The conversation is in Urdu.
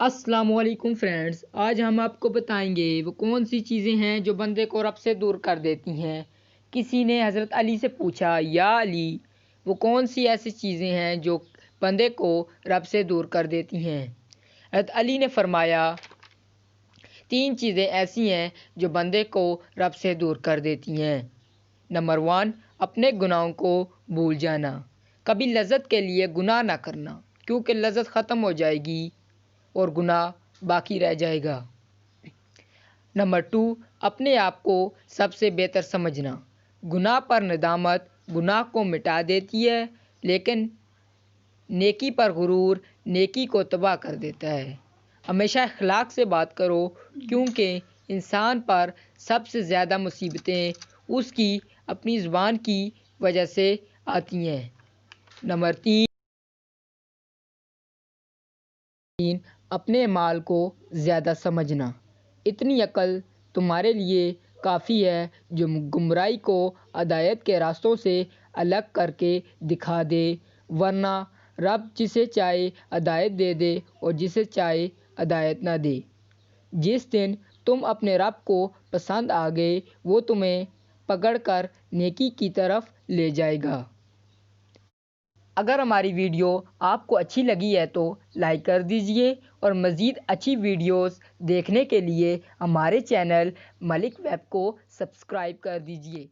السلام علیکم فرینڈز، آج ہم آپ کو بتائیں گے وہ کون سی چیزیں ہیں جو بندے کو رب سے دور کر دیتی ہیں۔ کسی نے حضرت علی سے پوچھا، یا علی، وہ کون سی ایسی چیزیں ہیں جو بندے کو رب سے دور کر دیتی ہیں؟ حضرت علی نے فرمایا، 3 چیزیں ایسی ہیں جو بندے کو رب سے دور کر دیتی ہیں۔ نمبر 1، اپنے گناہوں کو بھول جانا۔ کبھی لذت کے لیے گناہ نہ کرنا، کیونکہ لذت ختم ہو جائے گی اور گناہ باقی رہ جائے گا۔ نمبر 2، اپنے آپ کو سب سے بہتر سمجھنا۔ گناہ پر ندامت گناہ کو مٹا دیتی ہے، لیکن نیکی پر غرور نیکی کو تباہ کر دیتا ہے۔ ہمیشہ اخلاق سے بات کرو، کیونکہ انسان پر سب سے زیادہ مصیبتیں اس کی اپنی زبان کی وجہ سے آتی ہیں۔ نمبر 3، اپنے مال کو زیادہ سمجھنا۔ اتنی عقل تمہارے لیے کافی ہے جو گمراہی کو ہدایت کے راستوں سے الگ کر کے دکھا دے، ورنہ رب جسے چاہے ہدایت دے دے اور جسے چاہے ہدایت نہ دے۔ جس دن تم اپنے رب کو پسند آ گئے، وہ تمہیں پکڑ کر نیکی کی طرف لے جائے گا۔ اگر ہماری ویڈیو آپ کو اچھی لگی ہے تو لائک کر دیجئے، اور مزید اچھی ویڈیوز دیکھنے کے لیے ہمارے چینل ملک ویب کو سبسکرائب کر دیجئے۔